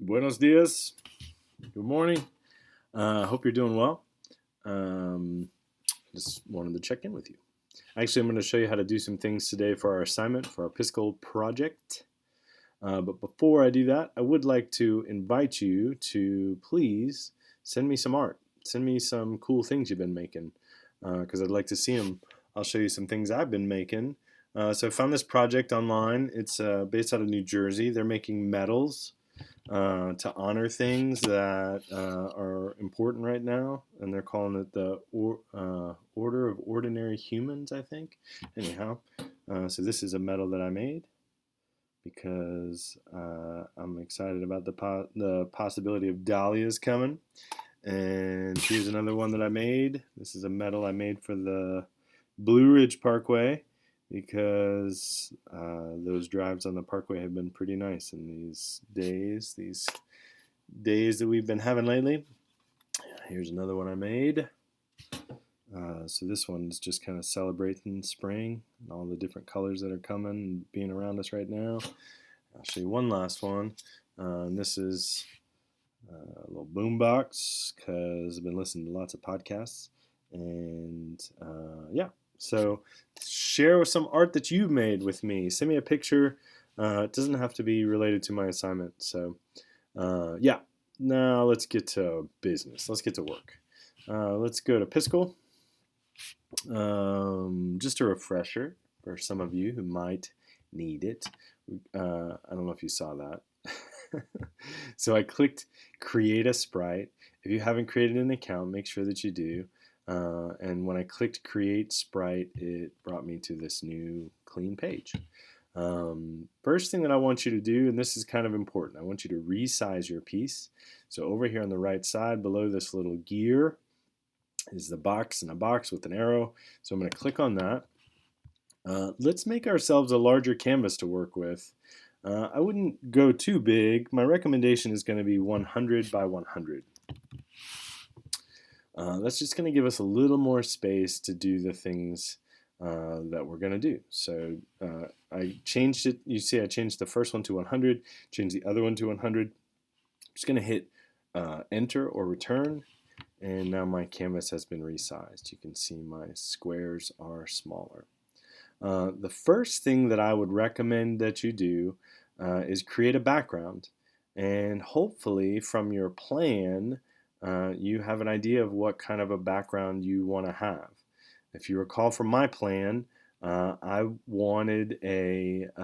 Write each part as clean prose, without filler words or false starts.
Buenos dias. Good morning. Hope you're doing well. Just wanted to check in with you. Actually, I'm going to show you how to do some things today for our assignment for our Piskel Project. But before I do that, I would like to invite you to please send me some art. Send me some cool things you've been making because I'd like to see them. I'll show you some things I've been making. So I found this project online. It's based out of New Jersey. They're making medals to honor things that are important right now, and they're calling it the Order of Ordinary Humans, I think. Anyhow, so this is a medal that I made because I'm excited about the possibility of dahlias coming. And here's another one that I made. This is a medal I made for the Blue Ridge Parkway because those drives on the parkway have been pretty nice in these days that we've been having lately. Here's another one I made. So this one's just kind of celebrating spring and all the different colors that are coming and being around us right now. I'll show you one last one. And this is a little boombox because I've been listening to lots of podcasts. And yeah, so share some art that you've made with me. Send me a picture. It doesn't have to be related to my assignment. So yeah, now let's get to business. Let's get to work. Let's go to Piskel. Just a refresher for some of you who might need it. I don't know if you saw that. So I clicked create a sprite. If you haven't created an account, make sure that you do. And when I clicked create sprite, it brought me to this new clean page. First thing that I want you to do, and this is kind of important, I want you to resize your piece. So over here on the right side below this little gear is the box, and a box with an arrow. So I'm going to click on that. Let's make ourselves a larger canvas to work with. I wouldn't go too big. My recommendation is going to be 100 by 100. That's just going to give us a little more space to do the things that we're going to do. So I changed it. You see I changed the first one to 100, changed the other one to 100. I'm just going to hit enter or return, and now my canvas has been resized. You can see my squares are smaller. The first thing that I would recommend that you do is create a background, and hopefully from your plan you have an idea of what kind of a background you want to have. If you recall from my plan, I wanted it's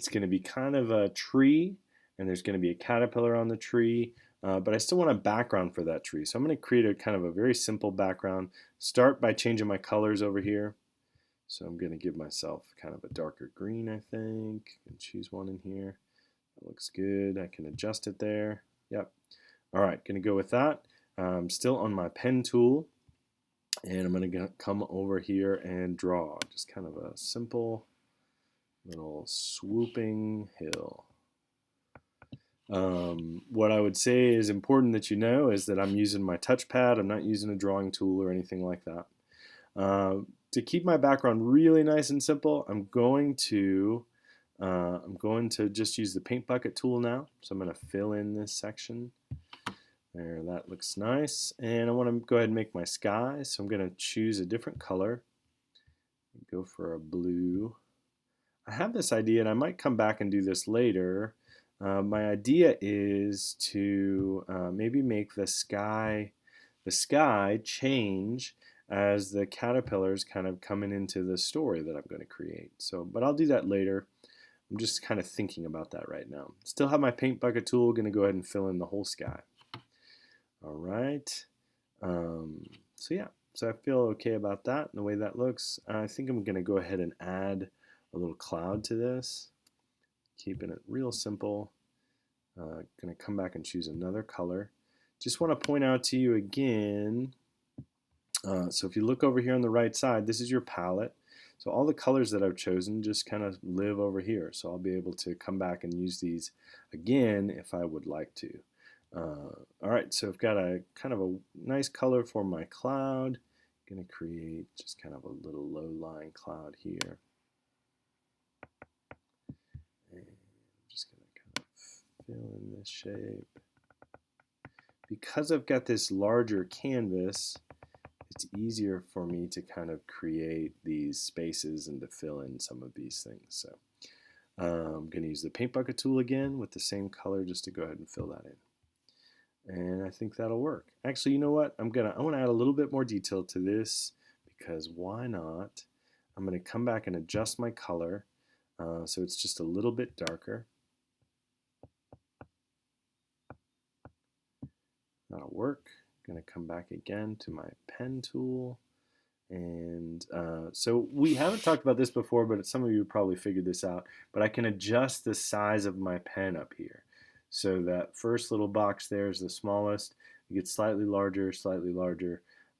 going to be kind of a tree, and there's going to be a caterpillar on the tree, but I still want a background for that tree. So I'm going to create a kind of a very simple background. Start by changing my colors over here. So I'm going to give myself kind of a darker green, I think, and choose one in here. That looks good. I can adjust it there. Yep. All right, going to go with that. I'm still on my pen tool, and I'm going to come over here and draw just kind of a simple little swooping hill. What I would say is important that you know is that I'm using my touchpad. I'm not using a drawing tool or anything like that. To keep my background really nice and simple, I'm going to just use the paint bucket tool now. So I'm going to fill in this section. There, that looks nice. And I want to go ahead and make my sky. So I'm going to choose a different color. Go for a blue. I have this idea, and I might come back and do this later. My idea is to maybe make the sky change as the caterpillars kind of coming into the story that I'm going to create. So, but I'll do that later. I'm just kind of thinking about that right now. Still have my paint bucket tool. Going to go ahead and fill in the whole sky. All right. So yeah. So I feel okay about that and the way that looks. I think I'm going to go ahead and add a little cloud to this. Keeping it real simple. Going to come back and choose another color. Just want to point out to you again. So if you look over here on the right side, this is your palette. So all the colors that I've chosen just kind of live over here. So I'll be able to come back and use these again if I would like to. All right, so I've got a kind of a nice color for my cloud. I'm going to create just kind of a little low-lying cloud here. And I'm just going to kind of fill in this shape. Because I've got this larger canvas, it's easier for me to kind of create these spaces and to fill in some of these things. So I'm going to use the paint bucket tool again with the same color just to go ahead and fill that in. And I think that'll work. Actually, you know what? I want to add a little bit more detail to this because why not? I'm going to come back and adjust my color so it's just a little bit darker. That'll work. I'm going to come back again to my pen tool. And so we haven't talked about this before, but some of you probably figured this out. But I can adjust the size of my pen up here. So that first little box there is the smallest. It gets slightly larger,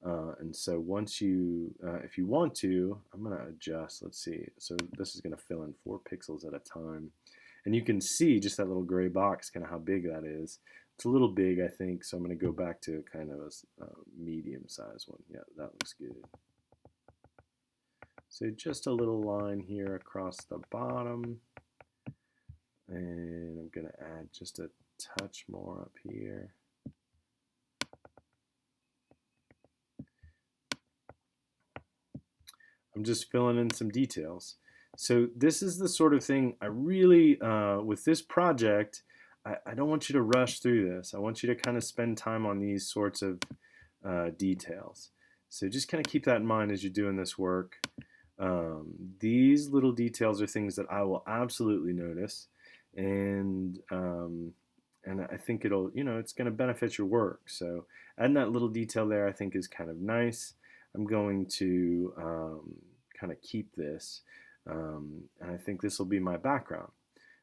and so once you, if you want to, I'm going to adjust. Let's see. So this is going to fill in 4 pixels at a time. And you can see just that little gray box, kind of how big that is. It's a little big, I think, so I'm going to go back to kind of a medium-sized one. Yeah, that looks good. So just a little line here across the bottom. And I'm going to add just a touch more up here. I'm just filling in some details. So this is the sort of thing I really, with this project, I don't want you to rush through this. I want you to kind of spend time on these sorts of details. So just kind of keep that in mind as you're doing this work. These little details are things that I will absolutely notice, and I think it'll, it's going to benefit your work. So adding that little detail there, I think, is kind of nice. I'm going to kind of keep this, and I think this will be my background.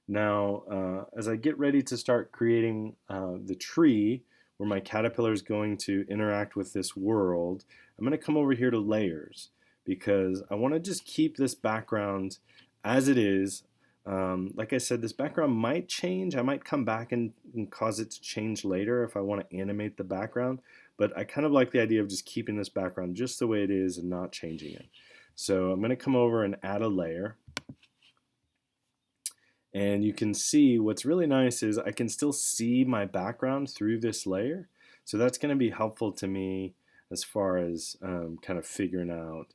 Now, as I get ready to start creating the tree where my caterpillar is going to interact with this world, I'm going to come over here to layers because I want to just keep this background as it is. Like I said, this background might change. I might come back and cause it to change later if I want to animate the background, but I kind of like the idea of just keeping this background just the way it is and not changing it. So I'm going to come over and add a layer. And you can see what's really nice is I can still see my background through this layer. So that's going to be helpful to me as far as kind of figuring out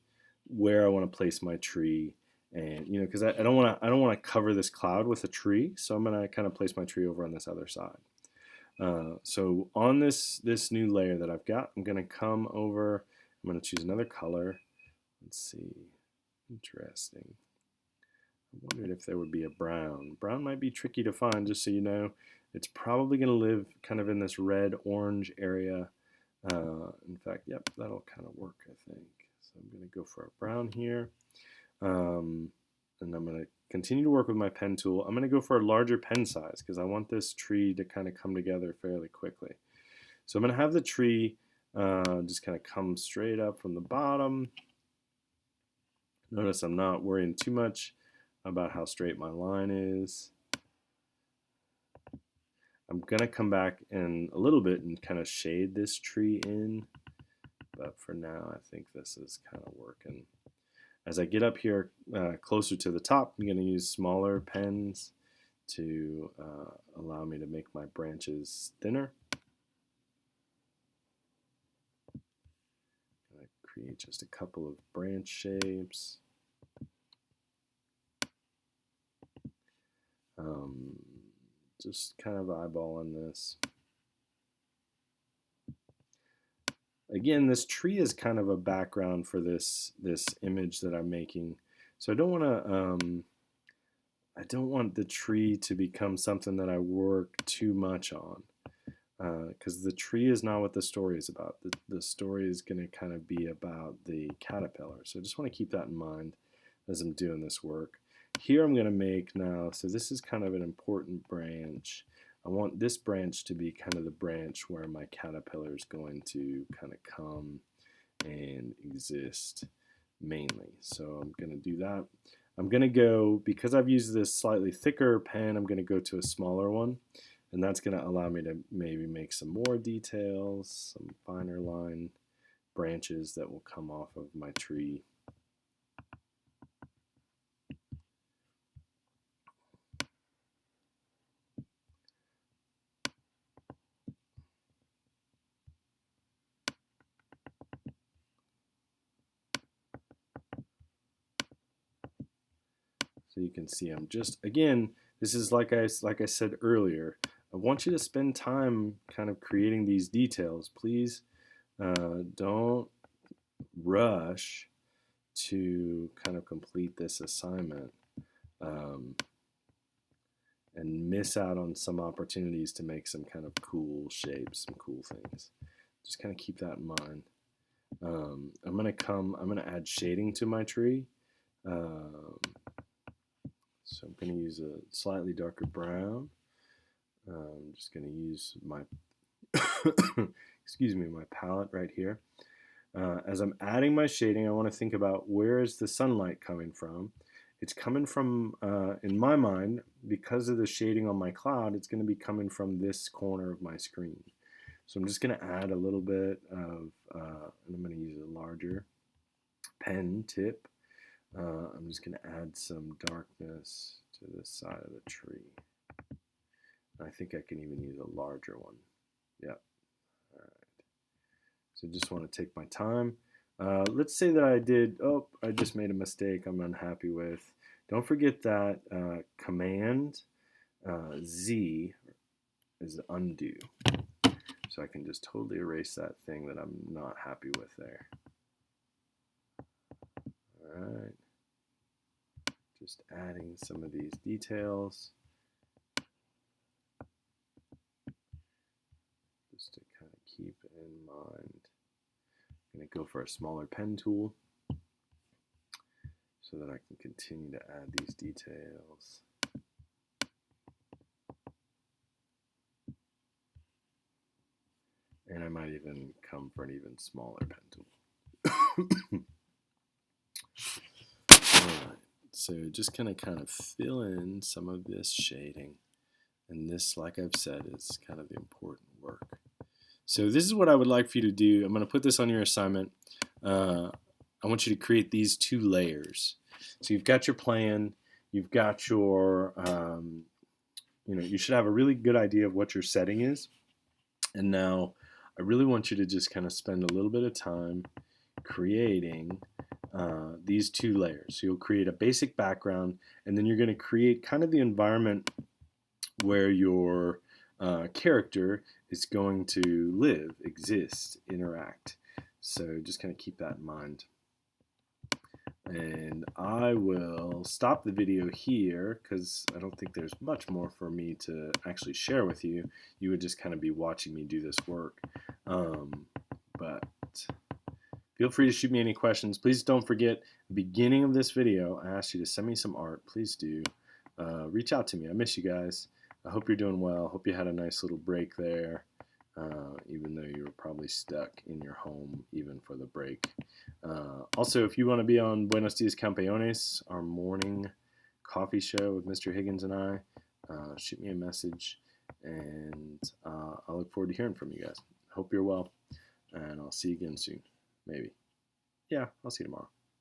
where I want to place my tree. And because I don't want to cover this cloud with a tree, so I'm going to kind of place my tree over on this other side. So on this new layer that I've got, I'm going to come over. I'm going to choose another color. Let's see. Interesting. I wondered if there would be a brown. Brown might be tricky to find, just so you know. It's probably going to live kind of in this red-orange area. In fact, yep, that'll kind of work, I think. So I'm going to go for a brown here. And I'm going to continue to work with my pen tool. I'm going to go for a larger pen size because I want this tree to kind of come together fairly quickly. So I'm going to have the tree just kind of come straight up from the bottom. Notice I'm not worrying too much about how straight my line is. I'm going to come back in a little bit and kind of shade this tree in, but for now I think this is kind of working. As I get up here closer to the top, I'm going to use smaller pens to allow me to make my branches thinner. I'm going to create just a couple of branch shapes. Just kind of eyeballing this. Again, this tree is kind of a background for this image that I'm making. So I don't want the tree to become something that I work too much on, because the tree is not what the story is about. The story is going to kind of be about the caterpillar. So I just want to keep that in mind as I'm doing this work. Here I'm going to make now, so this is kind of an important branch. I want this branch to be kind of the branch where my caterpillar is going to kind of come and exist mainly. So I'm going to do that. I'm going to go, because I've used this slightly thicker pen, I'm going to go to a smaller one. And that's going to allow me to maybe make some more details, some finer line branches that will come off of my tree. So you can see I'm just, again, this is like I said earlier, I want you to spend time kind of creating these details. Please don't rush to kind of complete this assignment and miss out on some opportunities to make some kind of cool shapes, some cool things. Just kind of keep that in mind. I'm gonna add shading to my tree. So I'm gonna use a slightly darker brown. I'm just gonna use my excuse me, my palette right here. As I'm adding my shading, I want to think about where is the sunlight coming from. It's coming from, in my mind, because of the shading on my cloud, it's going to be coming from this corner of my screen. So I'm just going to add a little bit of, and I'm going to use a larger pen tip. I'm just going to add some darkness to this side of the tree. I think I can even use a larger one. Yeah. All right. So just want to take my time. Let's say that I just made a mistake I'm unhappy with. Don't forget that Command Z is undo. So I can just totally erase that thing that I'm not happy with there. All right. Just adding some of these details. Just to kind of keep in mind. I'm going to go for a smaller pen tool so that I can continue to add these details. And I might even come for an even smaller pen tool. Alright, so just gonna kind of fill in some of this shading. And this, like I've said, is kind of the important work. So this is what I would like for you to do. I'm going to put this on your assignment. I want you to create these two layers. So you've got your plan, you've got your, you should have a really good idea of what your setting is. And now I really want you to just kind of spend a little bit of time creating these two layers. So you'll create a basic background, and then you're going to create kind of the environment where your character is going to live, exist, interact. So just kind of keep that in mind. And I will stop the video here because I don't think there's much more for me to actually share with you. You would just kind of be watching me do this work. But feel free to shoot me any questions. Please don't forget, the beginning of this video, I asked you to send me some art. Please do. Reach out to me. I miss you guys. I hope you're doing well. Hope you had a nice little break there, even though you were probably stuck in your home even for the break. Also, if you want to be on Buenos Dias Campeones, our morning coffee show with Mr. Higgins and I, shoot me a message, and I'll look forward to hearing from you guys. Hope you're well, and I'll see you again soon. Maybe. Yeah, I'll see you tomorrow.